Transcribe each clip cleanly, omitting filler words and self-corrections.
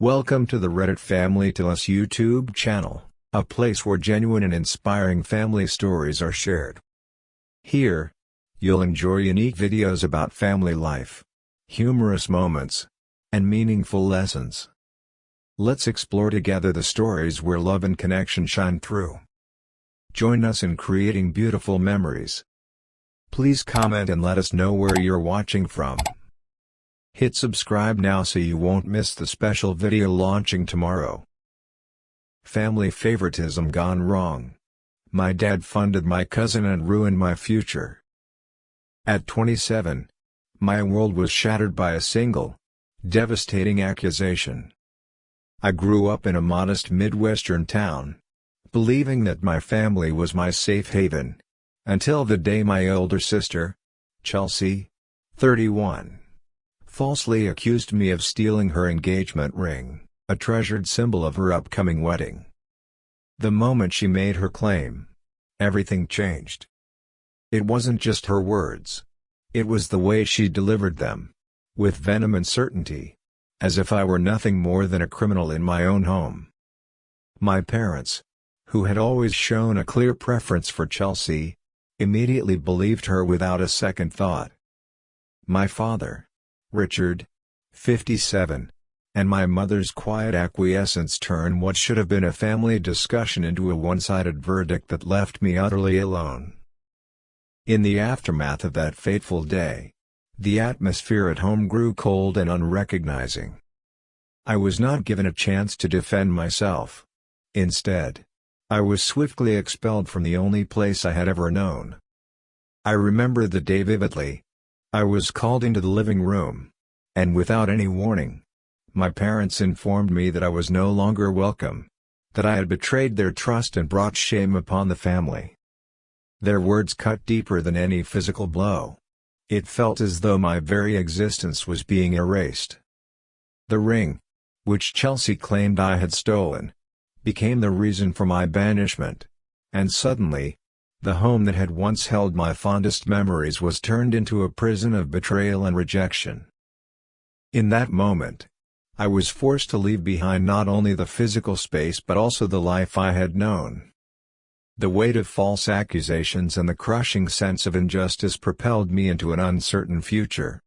Welcome to the Reddit Family to Us YouTube channel, a place where genuine and inspiring family stories are shared. Here, you'll enjoy unique videos about family life, humorous moments, and meaningful lessons. Let's explore together the stories where love and connection shine through. Join us in creating beautiful memories. Please comment and let us know where you're watching from. Hit subscribe now so you won't miss the special video launching tomorrow. Family favoritism gone wrong. My dad funded my cousin and ruined my future. At 27, my world was shattered by a single, devastating accusation. I grew up in a modest Midwestern town, believing that my family was my safe haven, until the day my older sister, Chelsea, 31, falsely accused me of stealing her engagement ring, a treasured symbol of her upcoming wedding. The moment she made her claim, everything changed. It wasn't just her words. It was the way she delivered them, with venom and certainty, as if I were nothing more than a criminal in my own home. My parents, who had always shown a clear preference for Chelsea, immediately believed her without a second thought. My father, Richard, 57, and my mother's quiet acquiescence turned what should have been a family discussion into a one-sided verdict that left me utterly alone. In the aftermath of that fateful day, the atmosphere at home grew cold and unrecognizing. I was not given a chance to defend myself. Instead, I was swiftly expelled from the only place I had ever known. I remember the day vividly. I was called into the living room, and without any warning, my parents informed me that I was no longer welcome, that I had betrayed their trust and brought shame upon the family. Their words cut deeper than any physical blow. It felt as though my very existence was being erased. The ring, which Chelsea claimed I had stolen, became the reason for my banishment, and suddenly, the home that had once held my fondest memories was turned into a prison of betrayal and rejection. In that moment, I was forced to leave behind not only the physical space but also the life I had known. The weight of false accusations and the crushing sense of injustice propelled me into an uncertain future.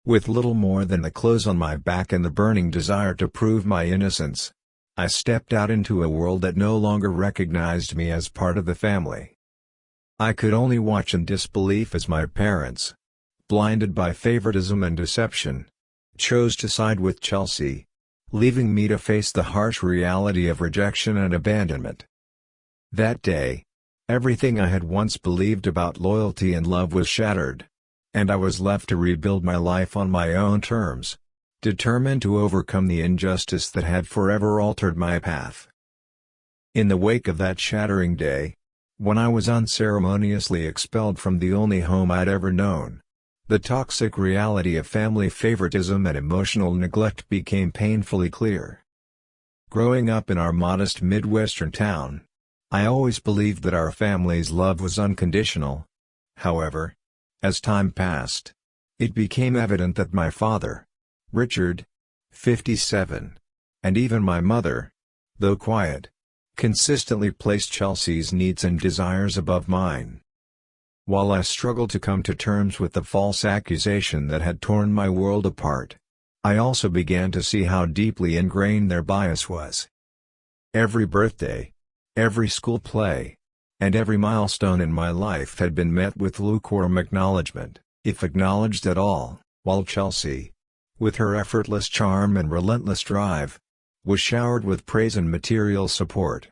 With little more than the clothes on my back and the burning desire to prove my innocence, I stepped out into a world that no longer recognized me as part of the family. I could only watch in disbelief as my parents, blinded by favoritism and deception, chose to side with Chelsea, leaving me to face the harsh reality of rejection and abandonment. That day, everything I had once believed about loyalty and love was shattered, and I was left to rebuild my life on my own terms, determined to overcome the injustice that had forever altered my path. In the wake of that shattering day, when I was unceremoniously expelled from the only home I'd ever known, the toxic reality of family favoritism and emotional neglect became painfully clear. Growing up in our modest Midwestern town, I always believed that our family's love was unconditional. However, as time passed, it became evident that my father, Richard, 57, and even my mother, though quiet, consistently placed Chelsea's needs and desires above mine. While I struggled to come to terms with the false accusation that had torn my world apart, I also began to see how deeply ingrained their bias was. Every birthday, every school play, and every milestone in my life had been met with lukewarm acknowledgement, if acknowledged at all, while Chelsea, with her effortless charm and relentless drive, was showered with praise and material support.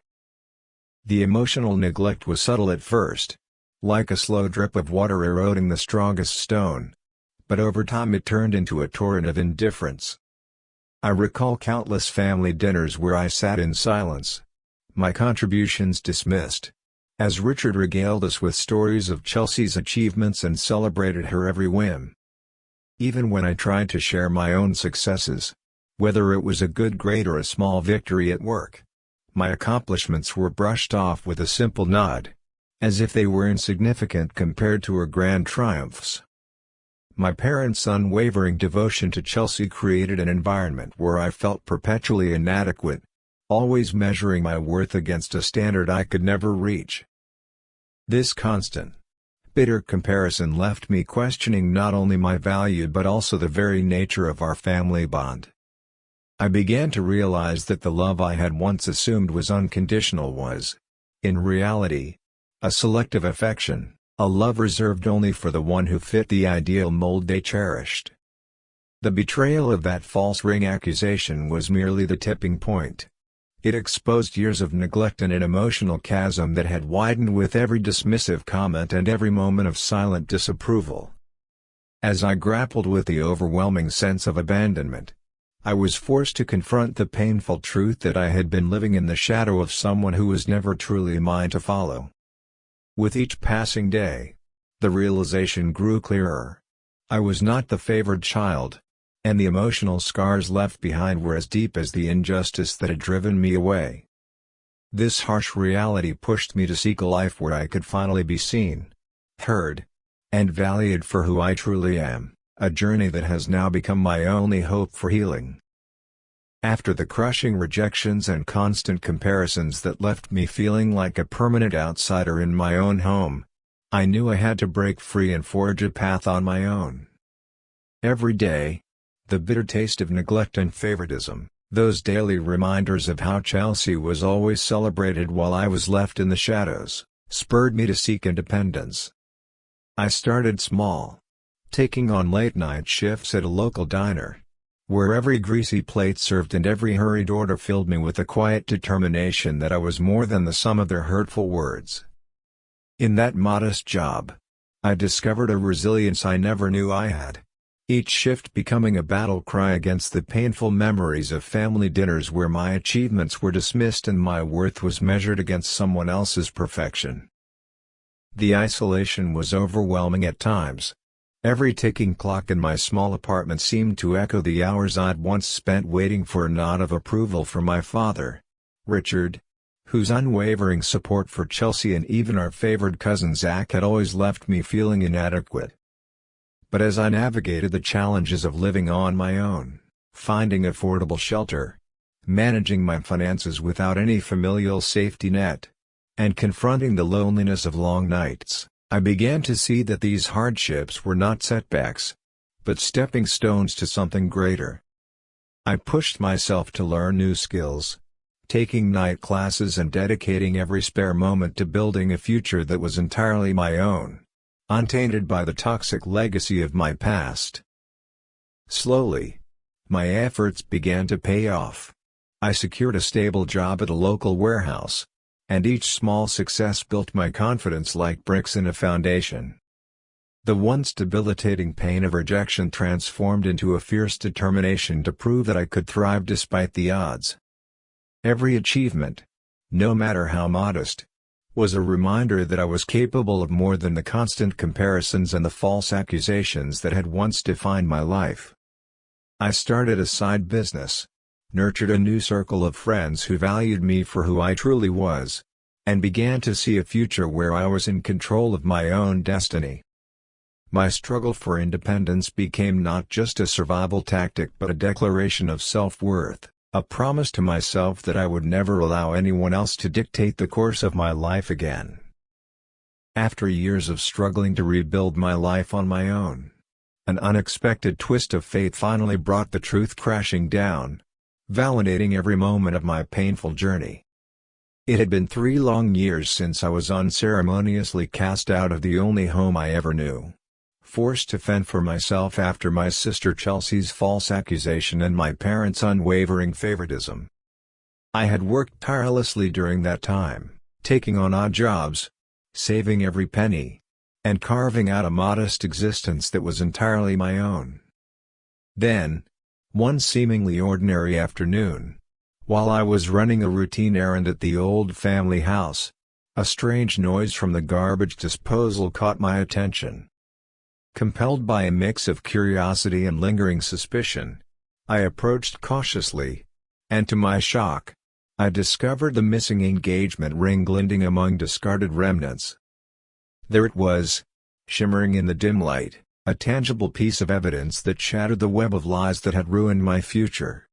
The emotional neglect was subtle at first, like a slow drip of water eroding the strongest stone, but over time it turned into a torrent of indifference. I recall countless family dinners where I sat in silence, my contributions dismissed, as Richard regaled us with stories of Chelsea's achievements and celebrated her every whim. Even when I tried to share my own successes, whether it was a good grade or a small victory at work, my accomplishments were brushed off with a simple nod, as if they were insignificant compared to her grand triumphs. My parents' unwavering devotion to Chelsea created an environment where I felt perpetually inadequate, always measuring my worth against a standard I could never reach. This constant, bitter comparison left me questioning not only my value but also the very nature of our family bond. I began to realize that the love I had once assumed was unconditional was, in reality, a selective affection, a love reserved only for the one who fit the ideal mold they cherished. The betrayal of that false ring accusation was merely the tipping point. It exposed years of neglect and an emotional chasm that had widened with every dismissive comment and every moment of silent disapproval. As I grappled with the overwhelming sense of abandonment, I was forced to confront the painful truth that I had been living in the shadow of someone who was never truly mine to follow. With each passing day, the realization grew clearer. I was not the favored child, and the emotional scars left behind were as deep as the injustice that had driven me away. This harsh reality pushed me to seek a life where I could finally be seen, heard, and valued for who I truly am, a journey that has now become my only hope for healing. After the crushing rejections and constant comparisons that left me feeling like a permanent outsider in my own home, I knew I had to break free and forge a path on my own. Every day, the bitter taste of neglect and favoritism, those daily reminders of how Chelsea was always celebrated while I was left in the shadows, spurred me to seek independence. I started small, taking on late-night shifts at a local diner, where every greasy plate served and every hurried order filled me with a quiet determination that I was more than the sum of their hurtful words. In that modest job, I discovered a resilience I never knew I had. Each shift becoming a battle cry against the painful memories of family dinners where my achievements were dismissed and my worth was measured against someone else's perfection. The isolation was overwhelming at times. Every ticking clock in my small apartment seemed to echo the hours I'd once spent waiting for a nod of approval from my father, Richard, whose unwavering support for Chelsea and even our favored cousin Zach had always left me feeling inadequate. But as I navigated the challenges of living on my own, finding affordable shelter, managing my finances without any familial safety net, and confronting the loneliness of long nights, I began to see that these hardships were not setbacks, but stepping stones to something greater. I pushed myself to learn new skills, taking night classes and dedicating every spare moment to building a future that was entirely my own, untainted by the toxic legacy of my past. Slowly, my efforts began to pay off. I secured a stable job at a local warehouse, and each small success built my confidence like bricks in a foundation. The once debilitating pain of rejection transformed into a fierce determination to prove that I could thrive despite the odds. Every achievement, no matter how modest, was a reminder that I was capable of more than the constant comparisons and the false accusations that had once defined my life. I started a side business, nurtured a new circle of friends who valued me for who I truly was, and began to see a future where I was in control of my own destiny. My struggle for independence became not just a survival tactic but a declaration of self-worth, a promise to myself that I would never allow anyone else to dictate the course of my life again. After years of struggling to rebuild my life on my own, an unexpected twist of fate finally brought the truth crashing down, validating every moment of my painful journey. It had been 3 long years since I was unceremoniously cast out of the only home I ever knew, forced to fend for myself after my sister Chelsea's false accusation and my parents' unwavering favoritism. I had worked tirelessly during that time, taking on odd jobs, saving every penny, and carving out a modest existence that was entirely my own. Then, one seemingly ordinary afternoon, while I was running a routine errand at the old family house, a strange noise from the garbage disposal caught my attention. Compelled by a mix of curiosity and lingering suspicion, I approached cautiously, and to my shock, I discovered the missing engagement ring glinting among discarded remnants. There it was, shimmering in the dim light, a tangible piece of evidence that shattered the web of lies that had ruined my future.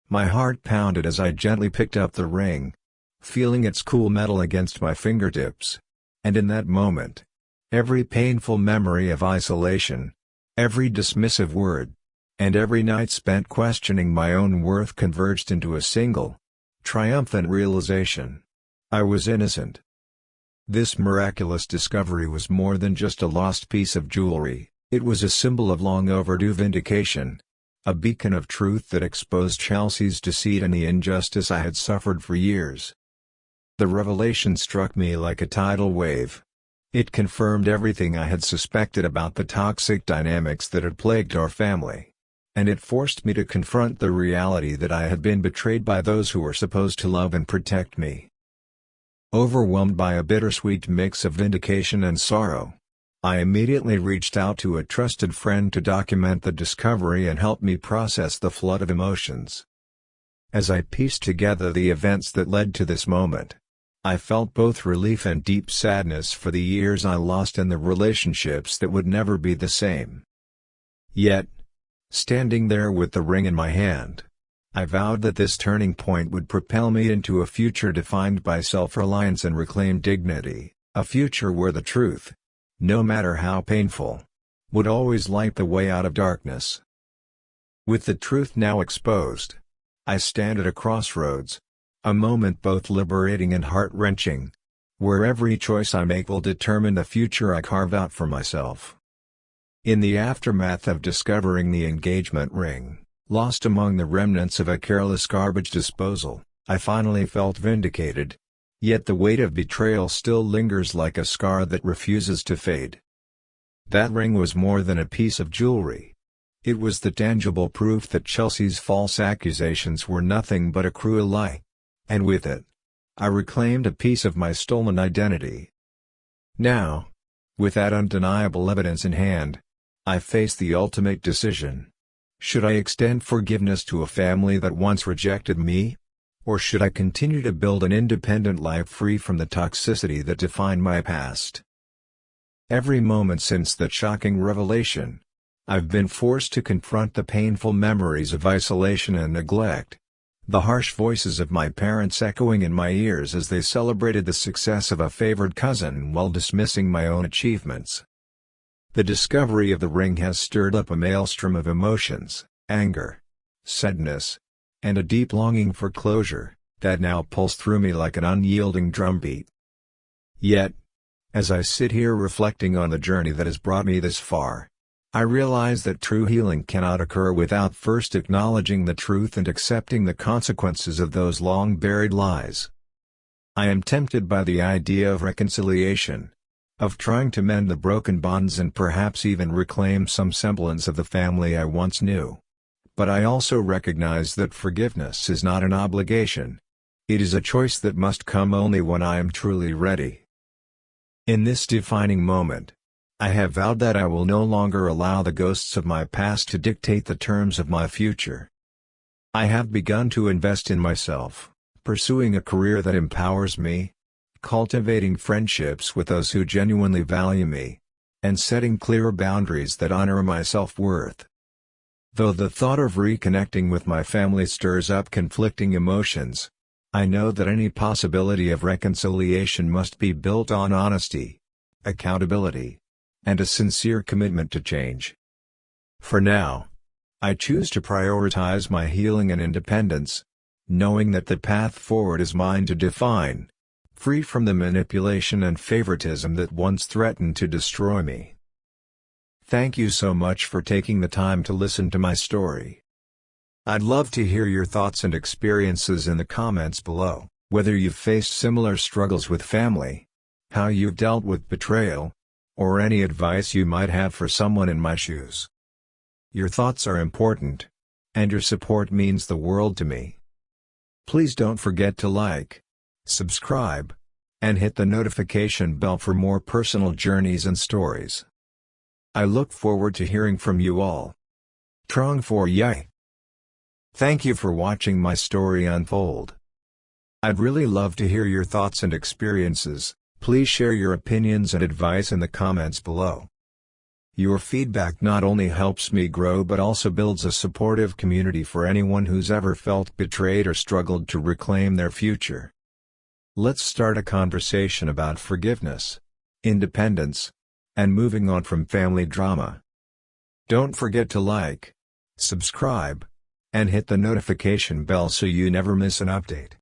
My heart pounded as I gently picked up the ring, feeling its cool metal against my fingertips. And in that moment, every painful memory of isolation, every dismissive word, and every night spent questioning my own worth converged into a single, triumphant realization: I was innocent. This miraculous discovery was more than just a lost piece of jewelry, it was a symbol of long overdue vindication, a beacon of truth that exposed Chelsea's deceit and the injustice I had suffered for years. The revelation struck me like a tidal wave. It confirmed everything I had suspected about the toxic dynamics that had plagued our family. And it forced me to confront the reality that I had been betrayed by those who were supposed to love and protect me. Overwhelmed by a bittersweet mix of vindication and sorrow, I immediately reached out to a trusted friend to document the discovery and help me process the flood of emotions. As I pieced together the events that led to this moment, I felt both relief and deep sadness for the years I lost and the relationships that would never be the same. Yet, standing there with the ring in my hand, I vowed that this turning point would propel me into a future defined by self-reliance and reclaimed dignity, a future where the truth, no matter how painful, would always light the way out of darkness. With the truth now exposed, I stand at a crossroads, a moment both liberating and heart-wrenching, where every choice I make will determine the future I carve out for myself. In the aftermath of discovering the engagement ring, lost among the remnants of a careless garbage disposal, I finally felt vindicated. Yet the weight of betrayal still lingers like a scar that refuses to fade. That ring was more than a piece of jewelry. It was the tangible proof that Chelsea's false accusations were nothing but a cruel lie. And with it, I reclaimed a piece of my stolen identity. Now, with that undeniable evidence in hand, I face the ultimate decision. Should I extend forgiveness to a family that once rejected me? Or should I continue to build an independent life free from the toxicity that defined my past? Every moment since that shocking revelation, I've been forced to confront the painful memories of isolation and neglect, the harsh voices of my parents echoing in my ears as they celebrated the success of a favored cousin while dismissing my own achievements. The discovery of the ring has stirred up a maelstrom of emotions, anger, sadness, and a deep longing for closure, that now pulse through me like an unyielding drumbeat. Yet, as I sit here reflecting on the journey that has brought me this far, I realize that true healing cannot occur without first acknowledging the truth and accepting the consequences of those long-buried lies. I am tempted by the idea of reconciliation, of trying to mend the broken bonds and perhaps even reclaim some semblance of the family I once knew. But I also recognize that forgiveness is not an obligation. It is a choice that must come only when I am truly ready. In this defining moment, I have vowed that I will no longer allow the ghosts of my past to dictate the terms of my future. I have begun to invest in myself, pursuing a career that empowers me, cultivating friendships with those who genuinely value me, and setting clear boundaries that honor my self-worth. Though the thought of reconnecting with my family stirs up conflicting emotions, I know that any possibility of reconciliation must be built on honesty, accountability, and a sincere commitment to change. For now, I choose to prioritize my healing and independence, knowing that the path forward is mine to define, free from the manipulation and favoritism that once threatened to destroy me. Thank you so much for taking the time to listen to my story. I'd love to hear your thoughts and experiences in the comments below, whether you've faced similar struggles with family, how you've dealt with betrayal, or any advice you might have for someone in my shoes. Your thoughts are important, and your support means the world to me. Please don't forget to like, subscribe, and hit the notification bell for more personal journeys and stories. I look forward to hearing from you all. Trong for Yai. Thank you for watching my story unfold. I'd really love to hear your thoughts and experiences. Please share your opinions and advice in the comments below. Your feedback not only helps me grow but also builds a supportive community for anyone who's ever felt betrayed or struggled to reclaim their future. Let's start a conversation about forgiveness, independence, and moving on from family drama. Don't forget to like, subscribe, and hit the notification bell so you never miss an update.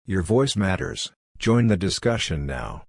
Your voice matters. Join the discussion now.